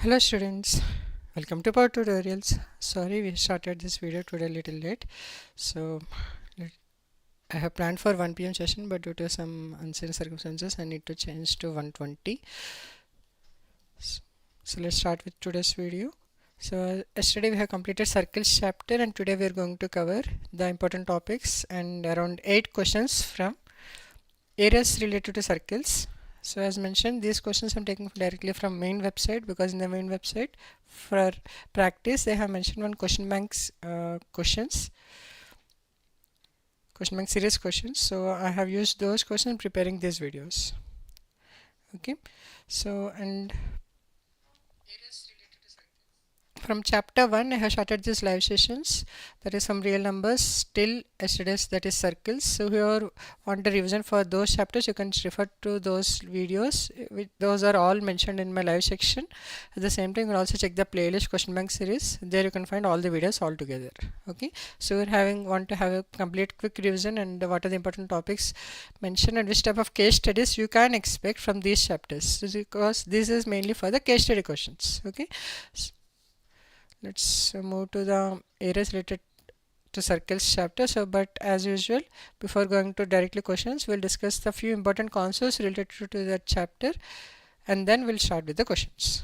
Hello students, welcome to Power Tutorials. Sorry we started this video today a little late. So I have planned for 1 p.m. session, but due to some uncertain circumstances I need to change to 1:20. So let's start with today's video. So yesterday we have completed circles chapter, and today we are going to cover the important topics and around 8 questions from areas related to circles. So as mentioned, these questions I'm taking directly from main website, because in the main website for practice they have mentioned one question banks question bank series questions. So I have used those questions preparing these videos. Okay, so and from chapter 1 I have started these live sessions, that is some real numbers till yesterday's, that is circles. So whoever want a revision for those chapters, you can refer to those videos. Those are all mentioned in my live section. At the same time, you can also check the playlist question bank series. There you can find all the videos all together. Okay, so we're want to have a complete quick revision and what are the important topics mentioned and which type of case studies you can expect from these chapters, because this is mainly for the case study questions. Okay, let's move to the areas related to circles chapter. So but as usual, before going to directly questions, we'll discuss the few important concepts related to that chapter, and then we'll start with the questions.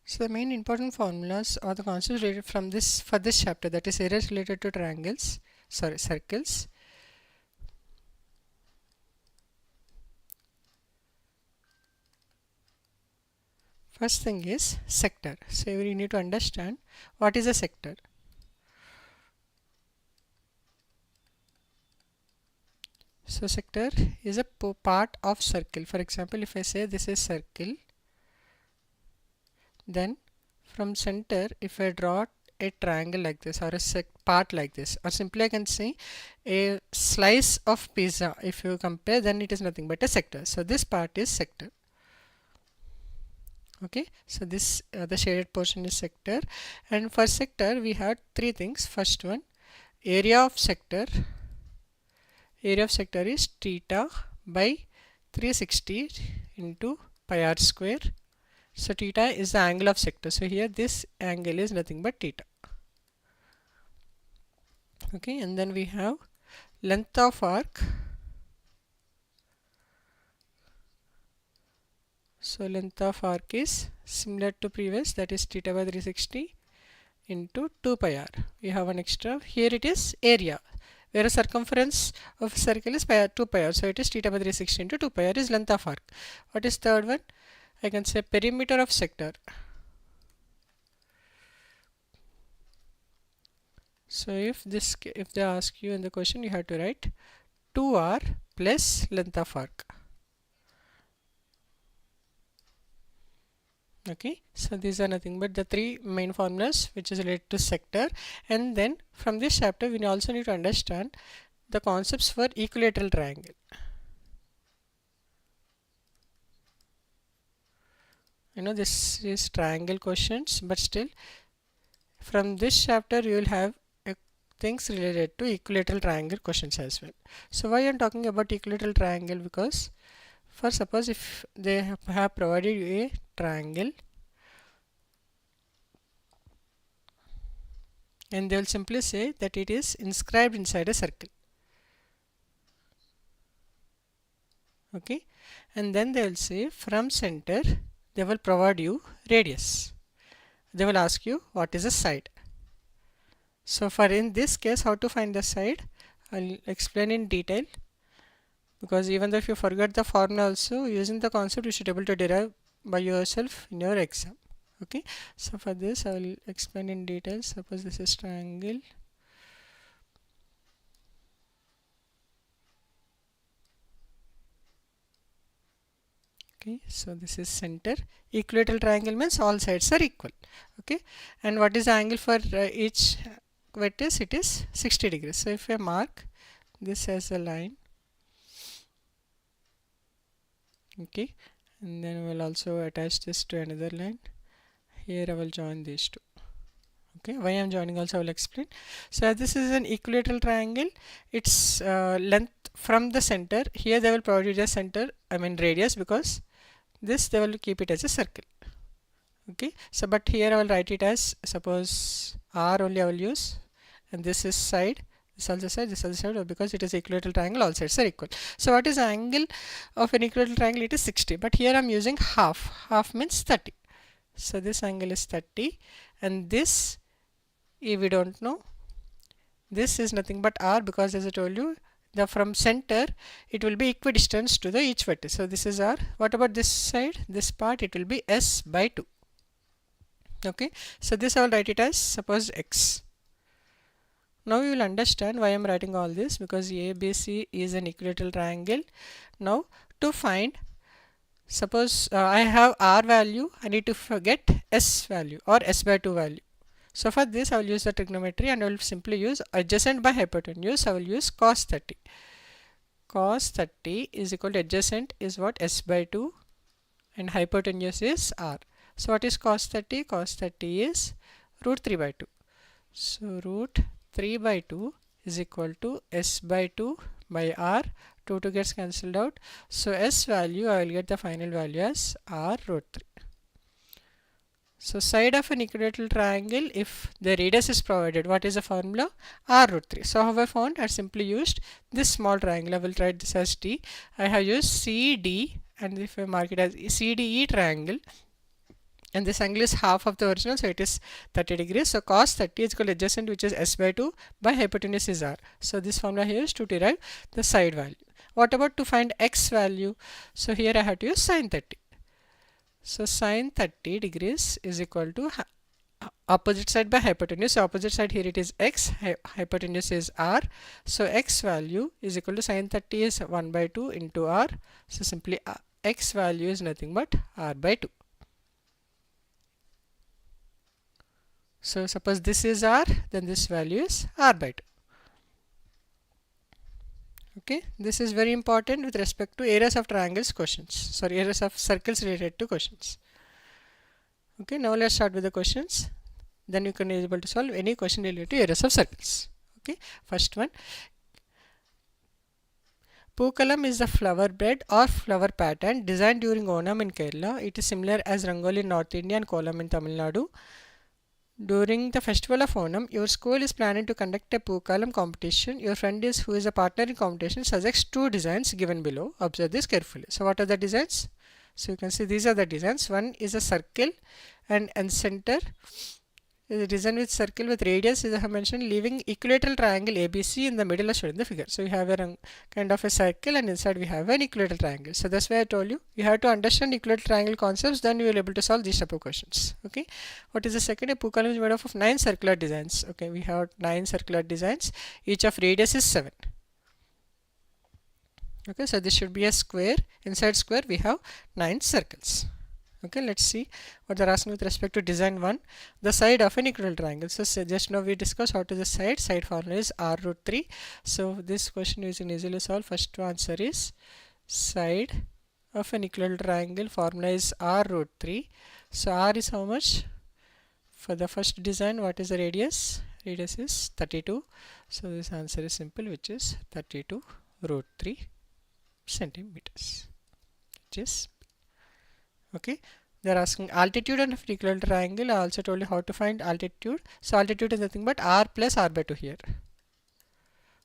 So the main important formulas or the concepts related from this for this chapter, that is areas related to circles. First thing is sector. So we need to understand what is a sector. So sector is a part of circle. For example, if I say this is circle, then from center if I draw a triangle like this, or a part like this, or simply I can say a slice of pizza, if you compare, then it is nothing but a sector. So this part is sector. Okay, so this the shaded portion is sector, and for sector we have three things. First one, area of sector. Area of sector is theta by 360 into pi r square. So theta is the angle of sector. So here this angle is nothing but theta. Okay, and then we have length of arc. So length of arc is similar to previous, that is theta by 360 into 2 pi r. We have an extra. Here it is area, where a circumference of a circle is 2 pi r. So it is theta by 360 into 2 pi r is length of arc. What is third one? I can say perimeter of sector. So if they ask you in the question, you have to write 2r plus length of arc. Okay, so these are nothing but the three main formulas which is related to sector. And then from this chapter we also need to understand the concepts for equilateral triangle. You know, this is triangle questions, but still from this chapter you will have things related to equilateral triangle questions as well. So why I am talking about equilateral triangle? Because for suppose if they have provided you a triangle, and they will simply say that it is inscribed inside a circle. Okay, and then they will say from center they will provide you radius. They will ask you what is the side. So for in this case, how to find the side, I'll explain in detail, because even though if you forget the formula also, using the concept you should be able to derive by yourself in your exam. Okay, so for this I will explain in detail. Suppose this is triangle. Okay, so this is center. Equilateral triangle means all sides are equal. Okay, and what is the angle for each vertex? It is 60 degrees. So if I mark this as a line, Okay, and then we'll also attach this to another line. Here I will join these two. Okay, why I'm joining also I will explain. So as this is an equilateral triangle, its length from the center, here they will provide you the center, I mean radius, because this they will keep it as a circle. Okay, so but here I will write it as, suppose r only I will use, and this is side, this also side, this also side, because it is equilateral triangle, all sides are equal. So what is the angle of an equilateral triangle? It is 60, but here I am using half. Half means 30. So this angle is 30, and this, if we don't know, this is nothing but r, because as I told you, the from center it will be equidistant to the each vertex. So this is r. What about this side? This part, it will be s by 2. Okay, so this I will write it as, suppose x. Now you will understand why I am writing all this, because ABC is an equilateral triangle. Now to find, suppose I have r value, I need to get s value or s by 2 value. So for this I will use the trigonometry, and I will simply use adjacent by hypotenuse. I will use cos 30. Cos 30 is equal to adjacent is what? S by 2, and hypotenuse is r. So what is cos 30? Cos 30 is root 3 by 2. So root 3 by 2 is equal to s by 2 by r. 2 gets cancelled out. So s value, I will get the final value as r root 3. So side of an equilateral triangle, if the radius is provided, what is the formula? R root 3. So how I found? I simply used this small triangle. I will write this as T. I have used CD, and if I mark it as CDE triangle, and this angle is half of the original, so it is 30 degrees. So cos 30 is equal to adjacent, which is s by 2, by hypotenuse is r. So this formula here is to derive the side value. What about to find x value? So here I have to use sin 30. So sin 30 degrees is equal to opposite side by hypotenuse. So opposite side here it is x, hypotenuse is r. So x value is equal to sin 30 is 1 by 2 into r. So simply x value is nothing but r by 2. So suppose this is r, then this value is r by 2. Okay, this is very important with respect to areas of triangles questions. Sorry, areas of circles related to questions. Okay, now let's start with the questions. Then you can be able to solve any question related to areas of circles. Okay, first one. Pookalam is a flower bed or flower pattern designed during Onam in Kerala. It is similar as Rangoli in North India and Kolam in Tamil Nadu. During the festival of Onam, your school is planning to conduct a Pookalam competition. Your friend who is a partner in competition suggests two designs given below. Observe this carefully. So what are the designs? So you can see these are the designs. One is a circle and center is a design with circle with radius, as I have mentioned, leaving equilateral triangle ABC in the middle as shown in the figure. So you have a kind of a circle, and inside we have an equilateral triangle. So that's why I told you, you have to understand equilateral triangle concepts, then you will be able to solve these type of questions. Okay, what is the second? A Pookalam is made up of 9 circular designs. Okay, we have 9 circular designs, each of radius is 7. Okay, so this should be a square. Inside square we have 9 circles. Okay, let's see what they're asking with respect to design 1, the side of an equilateral triangle. So just now we discussed how to the side formula is r root 3. So this question is easily solved. First answer is side of an equilateral triangle formula is r root 3. So r is how much? For the first design, what is the radius? Radius is 32. So this answer is simple, which is 32 root 3 centimeters, which is okay. They're asking altitude and equilateral triangle. I also told you how to find altitude. So altitude is nothing but r plus r by 2 here.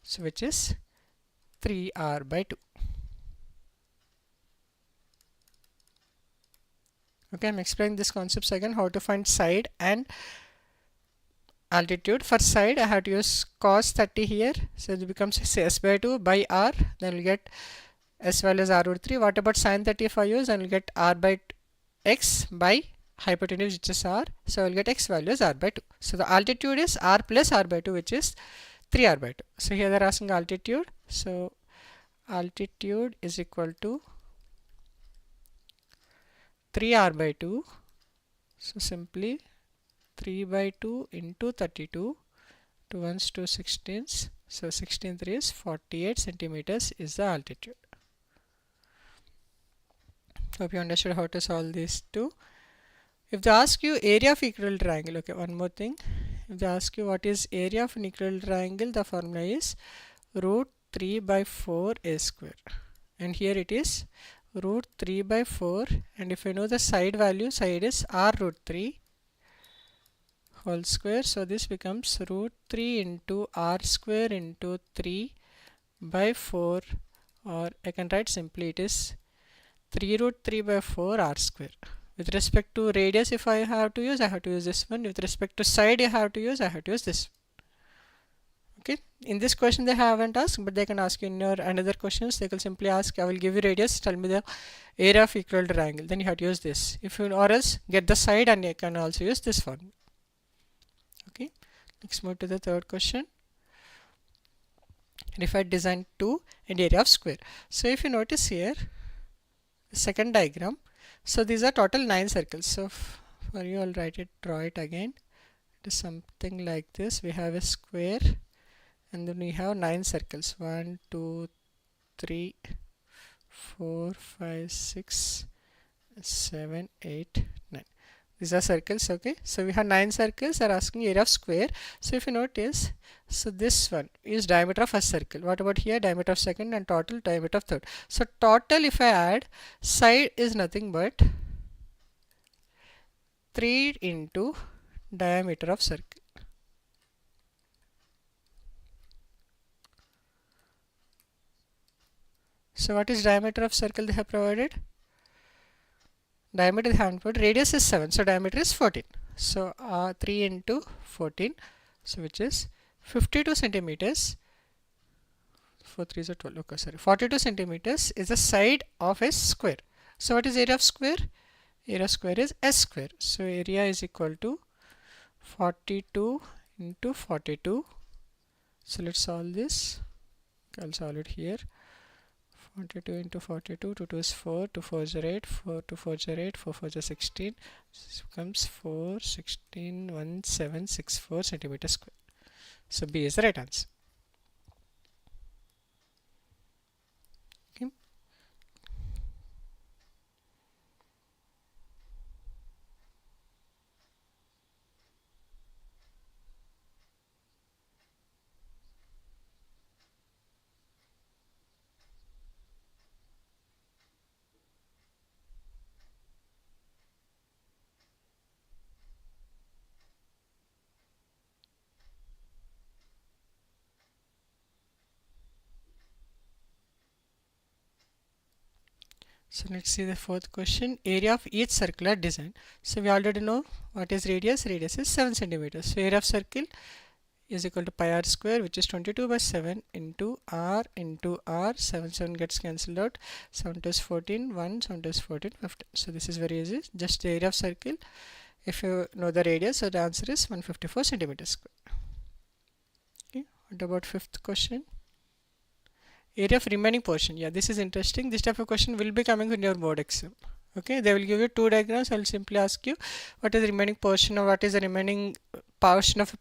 So which is 3r by 2. Okay, I'm explaining this concepts again, how to find side and altitude. For side I have to use cos 30 here. So it becomes s by 2 by r. Then we'll get s value as r root 3. What about sin 30 if I use? And we'll get r by x by hypotenuse, which is r. So I will get x value as r by 2. So the altitude is r plus r by 2, which is 3r by 2. So here they are asking altitude. So altitude is equal to 3r by 2. So simply 3 by 2 into 32, 2 ones 2 16s. So 16 3 is 48 centimeters is the altitude. Hope you understood how to solve these two. If they ask you area of equilateral triangle, okay, one more thing. If they ask you what is area of an equilateral triangle, the formula is root 3 by 4 a square. And here it is root 3 by 4, and if you know the side value, side is r root 3 whole square. So this becomes root 3 into r square into 3 by 4, or I can write simply it is 3 root 3 by 4 r square. With respect to radius, if I have to use, I have to use this one. With respect to side, I have to use this. Okay, in this question they haven't asked, but they can ask you in your another questions. They will simply ask, I will give you radius, tell me the area of equilateral triangle, then you have to use this. If you, or else get the side, and you can also use this one. Okay, let's move to the third question. Refer design 2 and area of square. So if you notice here, the second diagram, so these are total 9 circles. So for you, I'll draw it again. It is something like this. We have a square, and then we have 9 circles. 1 2 3 4 5 6 7 8 9. These are circles. Okay, so we have 9 circles. They are asking area of square. So if you notice, so this one is diameter of first circle. What about here? Diameter of second, and total diameter of third. So total, if I add, side is nothing but 3 into diameter of circle. So what is diameter of circle they have provided? Diameter they haven't put. Radius is 7, so diameter is 14. So 3 into 14, so which is 52 centimeters. 4 3s are 12. Okay, sorry. 42 centimeters is the side of a square. So what is area of square? Area of square is s square. So area is equal to 42 into 42. So let's solve this. I'll solve it here. 42 into 42, 2 2 is 4, 2 4 is 8, 4 2 4 is 8, 4 4 is 16. This becomes 4 16 1764 centimeters square. So B is the right answer. Okay. So let's see the fourth question. Area of each circular design. So we already know what is radius. Radius is 7 centimeters. So area of circle is equal to pi r square, which is 22 by 7 into r into r. 7 7 gets cancelled out. 7 2 is 14, 1 7 2 is 14, 15. So this is very easy. Just the area of circle. If you know the radius, so the answer is 154 centimeters square. Okay. What about fifth question? Area of remaining portion. Yeah, this is interesting. This type of question will be coming in your board exam. Okay, they will give you 2 diagrams. I will simply ask you what is the remaining portion, or what is the remaining portion of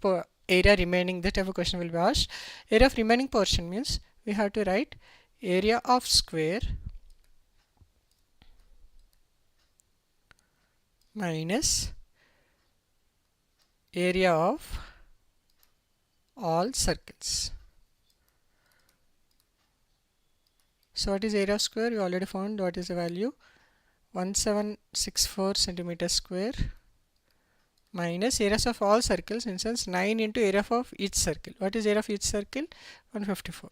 area remaining. That type of question will be asked. Area of remaining portion means we have to write area of square minus area of all circles. So what is area of square? You already found what is the value. 1764 centimeters square minus areas of all circles, in sense 9 into area of each circle. What is area of each circle? 154.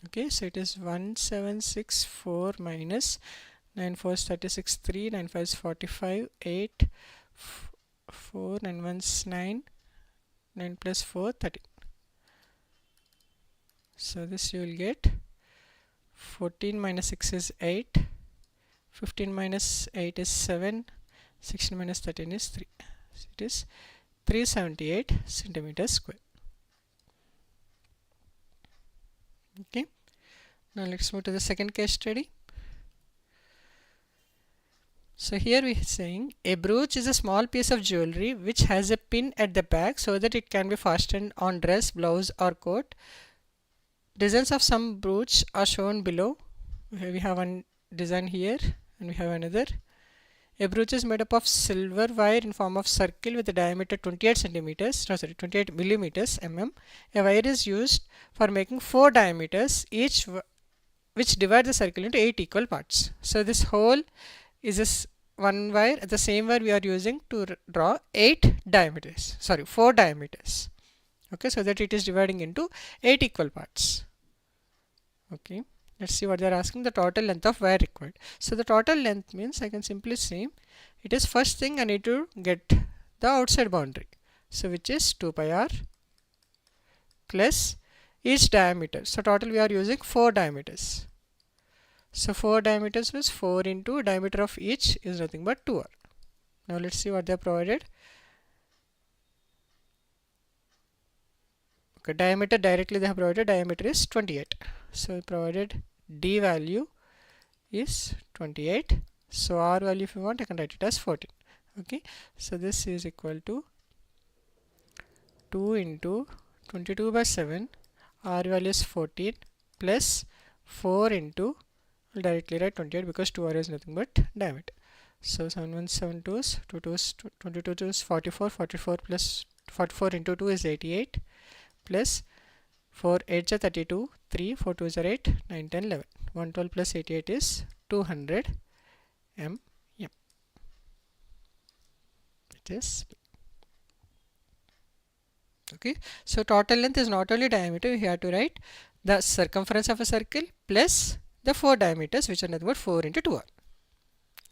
Okay, so it is 1764 minus 9 4 is 36, 3 9 5 is 45, 8 4 9 1 is 9, 9 plus 4 13. So this you will get 14 minus 6 is 8, 15 minus 8 is 7, 16 minus 13 is 3. So it is 378 centimeters square. Okay, now let's move to the second case study. So here we are saying a brooch is a small piece of jewelry which has a pin at the back so that it can be fastened on dress, blouse or coat. Designs of some brooch are shown below. we have one design here and we have another. A brooch is made up of silver wire in form of circle with a diameter 28 centimeters, no sorry, 28 millimeters mm. A wire is used for making 4 diameters, each which divide the circle into 8 equal parts. So this whole is this one wire, the same wire we are using to draw 8 diameters, sorry 4 diameters. Okay, so that it is dividing into 8 equal parts. Okay, let's see what they are asking, the total length of wire required. So the total length means I can simply say it is first thing I need to get the outside boundary, so which is 2 pi r plus each diameter. So total we are using 4 diameters. So 4 diameters means 4 into diameter of each is nothing but 2r. Now let's see what they have provided. Okay, diameter directly they have provided, diameter is 28. So provided d value is 28. So r value, if you want, I can write it as 14. Okay, so this is equal to 2 into 22 by 7, r value is 14 plus 4 into, I'll directly write 28 because 2r is nothing but diameter. So 7 1 7 2's, 2 2's, 22 2's 44, 44 plus 44 into 2 is 88 plus 4 8 are 32, 3 4 2 are 8, 9 10 11, 112 plus 88 is 200 mm. It is okay. So total length is not only diameter, we have to write the circumference of a circle plus the 4 diameters, which are nothing but 4 into 2r.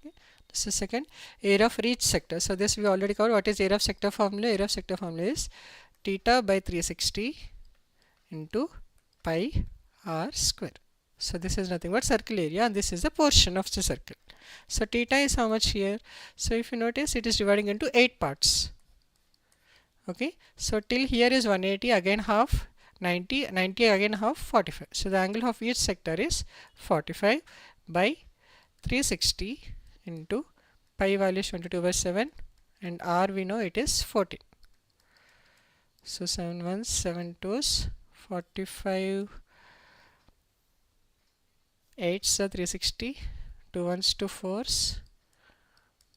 Okay. This is second, area for each sector. So this we already covered. What is area of sector formula? Area of sector formula is theta by 360 into pi r square. So this is nothing but circle area and this is the portion of the circle. So theta is how much here? So if you notice, it is dividing into 8 parts. Okay, so till here is 180, again half 90, 90 again half 45. So the angle of each sector is 45 by 360 into pi value is 22 by 7 and r we know it is 14. So 7 1 7 2's 45 8's are 360, 2 1's 2 4's,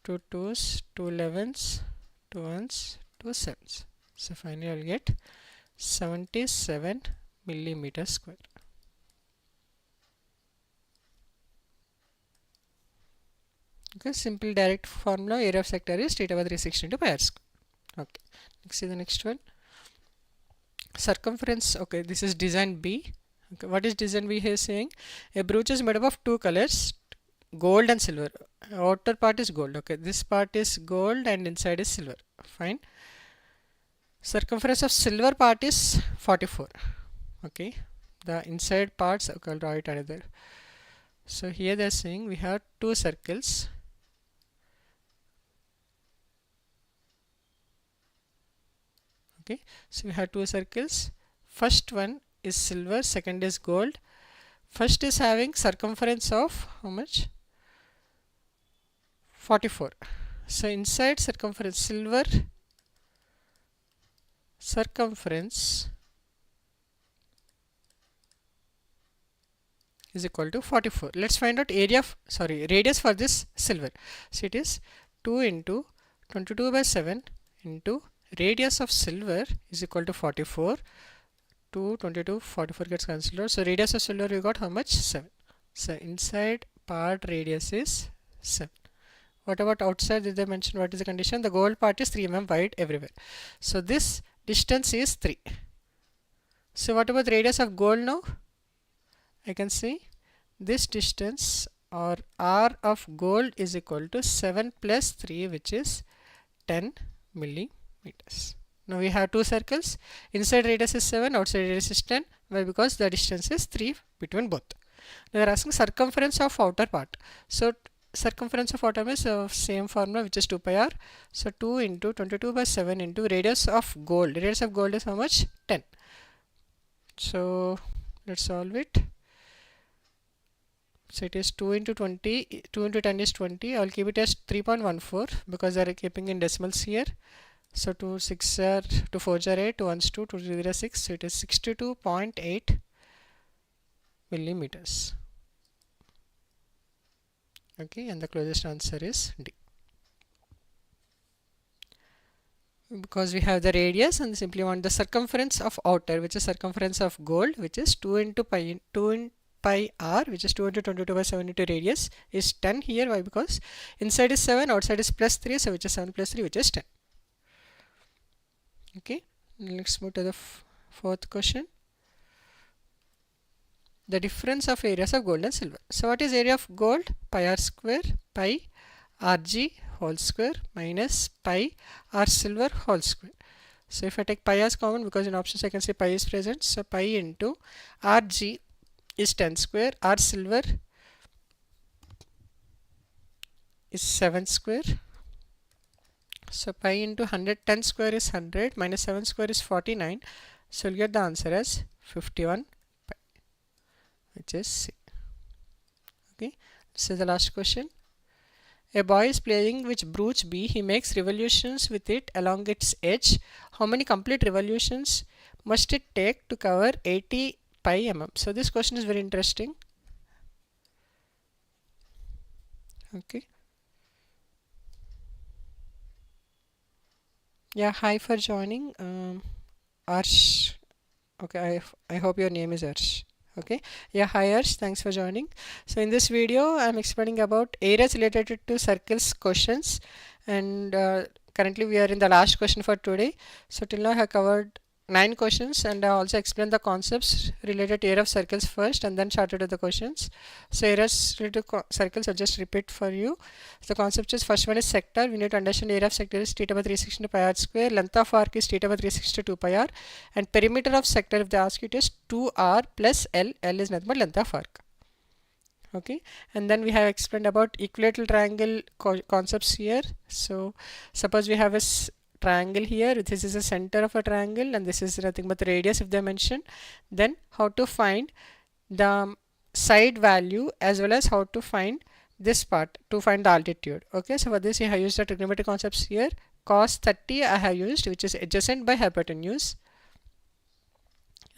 2 2's, 2 11's, 2 1's, 2 7's. So finally I will get 77 millimeter square. Okay, simple direct formula, area of sector is theta by 360 into pi r square. Okay, let's see the next one. Circumference, okay, this is design B. Okay, what is design B here saying? A brooch is made up of 2 colors, gold and silver. Outer part is gold. Okay, this part is gold and inside is silver. Fine. Circumference of silver part is 44. Okay, the inside parts, okay, I'll draw it another. So here they are saying we have 2 circles. Okay, so we have 2 circles. First one is silver, second is gold. First is having circumference of how much? 44. So inside circumference, silver circumference is equal to 44. Let's find out radius for this silver. So it is 2 into 22 by 7 into radius of silver is equal to 44. 2 22 44 gets cancelled. So radius of silver we got how much? 7. So inside part radius is 7. What about outside? Did they mention what is the condition? The gold part is 3 mm wide everywhere. So this distance is 3. So what about the radius of gold now? I can see this distance or r of gold is equal to 7 plus 3, which is 10 millimeters. Now we have 2 circles. Inside radius is 7, outside radius is 10. Why? Because the distance is 3 between both. They are asking circumference of outer part. So circumference of outer is same formula, which is 2 pi r. So 2 into 22 by 7 into radius of gold. Radius of gold is how much? 10. So let's solve it. So it is 2 into 20, 2 into 10 is 20. I will keep it as 3.14 because they are keeping in decimals here. So 2 6 are 2 4 are 8, 2 1's 2, 2 3 are 6. So it is 62.8 millimeters. Okay, and the closest answer is D. Because we have the radius and simply want the circumference of outer, which is circumference of gold, which is 2 into pi 2 in pi r, which is 2 into 22 by 7 into radius is 10 here. Why? Because inside is 7, outside is plus 3, so which is 7 plus 3, which is 10. Okay, let's move to the fourth question. The difference of areas of gold and silver. So what is area of gold? Pi r square pi rg whole square minus pi r silver whole square. So if I take pi as common, because in options I can say pi is present, so pi into rg is 10 square, r silver is 7 square. So pi into 10 square is 100 minus 7 square is 49. So you'll get the answer as 51 pi, which is C. Okay, this is the last question. A boy is playing with brooch B. He makes revolutions with it along its edge. How many complete revolutions must it take to cover 80 pi mm? So this question is very interesting. Okay. Yeah, hi for joining. Arsh. Okay, I hope your name is Arsh. Okay, yeah, hi Arsh, thanks for joining. So in this video I'm explaining about areas related to circles questions, and currently we are in the last question for today. So till now I have covered 9 questions, and I also explained the concepts related to area of circles first and then started with the questions. So areas related to circles I'll just repeat for you. So the concept is, first one is sector. We need to understand area of sector is theta by 360 pi r square, length of arc is theta by 362 pi r, and perimeter of sector, if they ask you, it is 2r plus L. L is nothing but length of arc. Okay, and then we have explained about equilateral triangle concepts here. So suppose we have a triangle here, this is the center of a triangle and this is nothing but the radius if they mention, then how to find the side value as well as how to find this part to find the altitude. Okay, so for this I have used the trigonometric concepts here. Cos 30 I have used, which is adjacent by hypotenuse,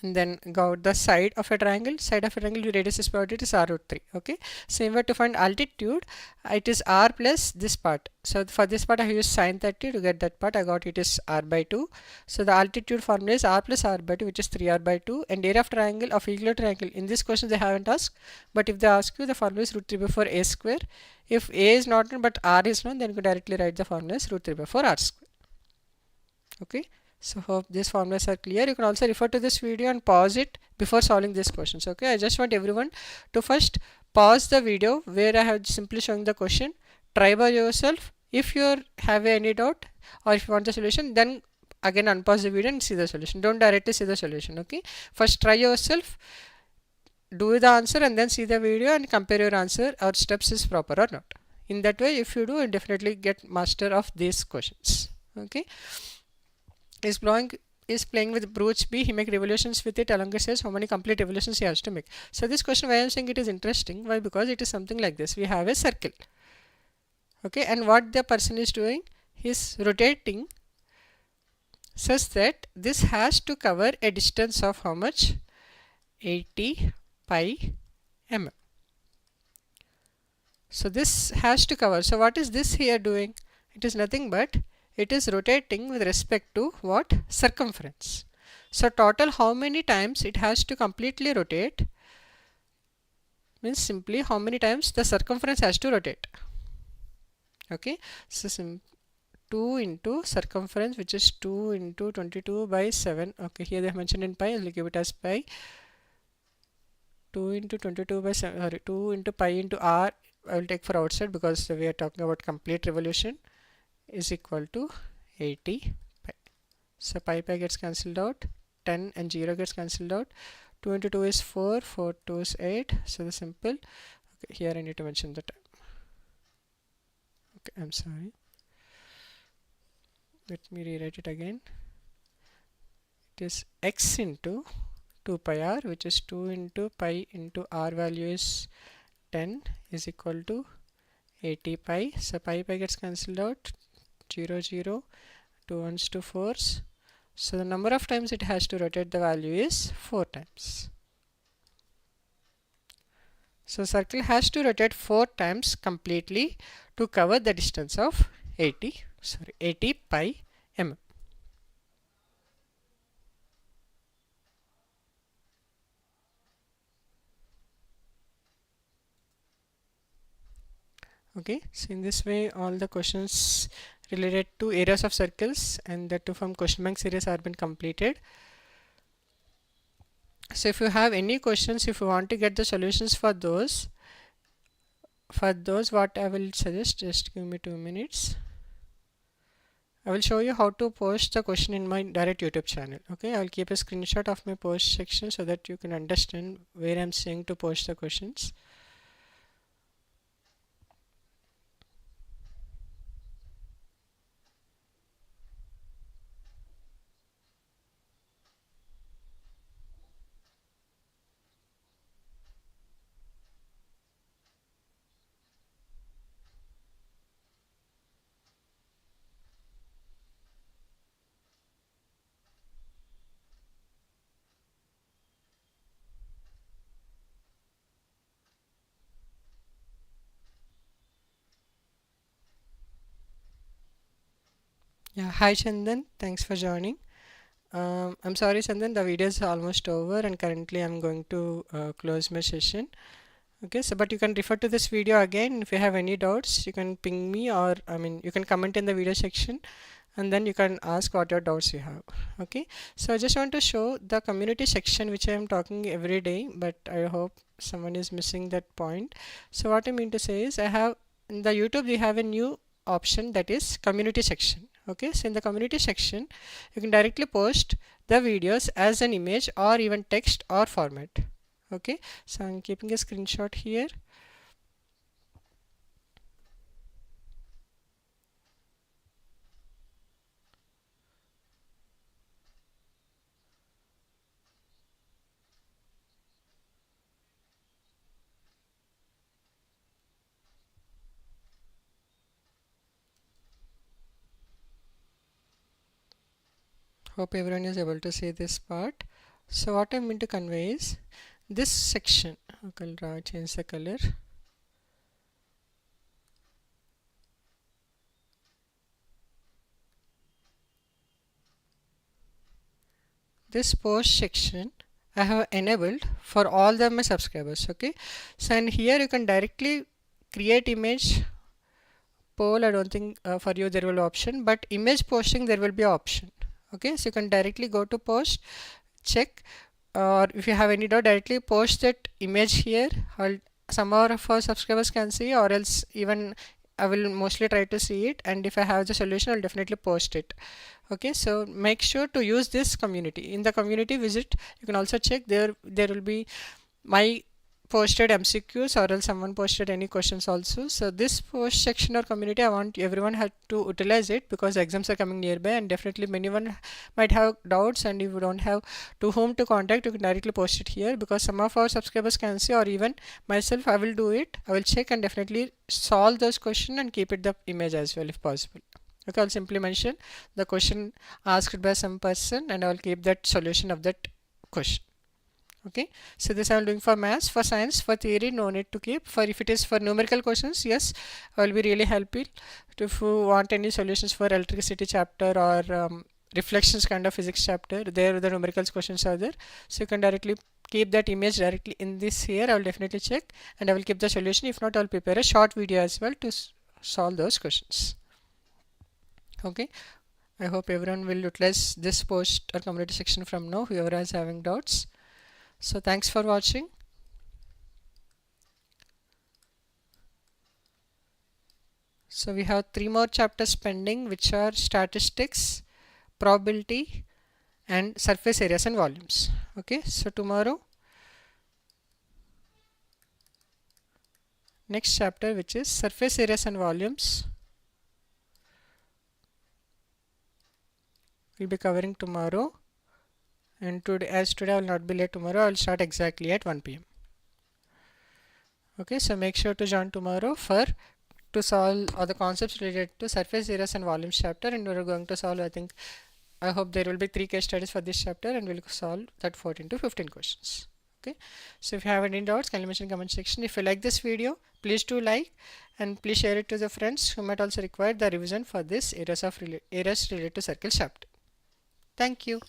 and then got the side of a triangle. Side of a triangle, radius is provided is r root 3. Okay, same way to find altitude, it is r plus this part. So for this part I have used sin 30 to get that part. I got it is r by 2. So the altitude formula is r plus r by 2, which is 3r by 2. And area of triangle of equilateral triangle, in this question they haven't asked, but if they ask you, the formula is root 3 by 4 a square. If a is not known but r is known, then you can directly write the formula as root 3 by 4 r square. Okay, so hope these formulas are clear. You can also refer to this video and pause it before solving these questions. Okay, I just want everyone to first pause the video where I have simply showing the question, try by yourself. If you have any doubt or if you want the solution, then again unpause the video and see the solution. Don't directly see the solution. Okay, first try yourself, do the answer and then see the video and compare your answer or steps is proper or not. In that way, if you do, you definitely get master of these questions. Okay, is playing with brooch B. He make revolutions with it along his edge. How many complete revolutions he has to make? So this question, why I am saying it is interesting, why? Because it is something like this. We have a circle. Okay, and what the person is doing, he is rotating such that this has to cover a distance of how much? 80 pi mm. So this has to cover. So what is this here doing? It is nothing but it is rotating with respect to what? Circumference. So total how many times it has to completely rotate means simply how many times the circumference has to rotate. Okay, so 2 into circumference, which is 2 into 22 by 7. Okay, here they have mentioned in pi, I'll give it as pi. 2 into 22 by 7, sorry, 2 into pi into r I will take for outside because we are talking about complete revolution, is equal to 80 pi. So pi gets cancelled out, 10 and 0 gets cancelled out, 2 into 2 is 4, 4 2 is 8. So the simple, okay, here I need to mention the time. Okay, I'm sorry, let me rewrite it again. It is x into 2 pi r, which is 2 into pi into r value is 10, is equal to 80 pi. So pi gets cancelled out, 0 0, 2 1s 2 4s. So the number of times it has to rotate the value is 4 times. So circle has to rotate 4 times completely to cover the distance of 80 pi mm. Okay, so in this way all the questions related to areas of circles and that too from question bank series have been completed. So if you have any questions, if you want to get the solutions for those, what I will suggest, just give me 2 minutes. I will show you how to post the question in my direct YouTube channel. Okay, I will keep a screenshot of my post section so that you can understand where I'm saying to post the questions. Yeah, hi Chandan, thanks for joining. I'm sorry Chandan, the video is almost over and currently I'm going to close my session. Okay, so but you can refer to this video again. If you have any doubts, you can ping me, or I mean you can comment in the video section and then you can ask what your doubts you have. Okay, so I just want to show the community section which I am talking every day, but I hope someone is missing that point. So what I mean to say is I have in the YouTube we have a new option, that is community section. Okay, so in the community section you can directly post the videos as an image or even text or format. Okay, so I'm keeping a screenshot here. Hope everyone is able to see this part. So what I mean to convey is this section. Okay, I'll change the color. This post section I have enabled for all the my subscribers. Okay, so and here you can directly create image poll. I don't think for you there will be option, but image posting there will be option. Okay, so you can directly go to post, check, or if you have any doubt, directly post that image here. Some of our subscribers can see, or else even I will mostly try to see it, and if I have the solution I'll definitely post it. Okay, so make sure to use this community. In the community visit you can also check, there will be my posted MCQs, or else someone posted any questions also. So this post section or community, I want everyone had to utilize it because exams are coming nearby and definitely many one might have doubts, and if you don't have to whom to contact, you can directly post it here because some of our subscribers can see, or even myself, I will do it. I will check and definitely solve those questions and keep it the image as well if possible. Okay, I'll simply mention the question asked by some person and I'll keep that solution of that question. Okay, so this I am doing for maths. For science, for theory, no need to keep. For if it is for numerical questions, yes, I will be really helpful. If you want any solutions for electricity chapter or reflections kind of physics chapter, there the numerical questions are there. So you can directly keep that image directly in this here. I will definitely check and I will keep the solution. If not, I will prepare a short video as well to solve those questions. Okay, I hope everyone will utilize this post or community section from now, whoever is having doubts. So thanks for watching. So we have 3 more chapters pending, which are statistics, probability and surface areas and volumes. Okay, so tomorrow next chapter, which is surface areas and volumes, we'll be covering tomorrow. And today, as today I will not be late tomorrow, I will start exactly at 1 p.m. Okay, so make sure to join tomorrow for to solve all the concepts related to surface areas and volumes chapter, and we're going to solve, I hope there will be 3 case studies for this chapter and we'll solve that 14 to 15 questions. Okay, so if you have any doubts, kindly mention in comment section. If you like this video, please do like and please share it to the friends who might also require the revision for this areas related to circle chapter. Thank you.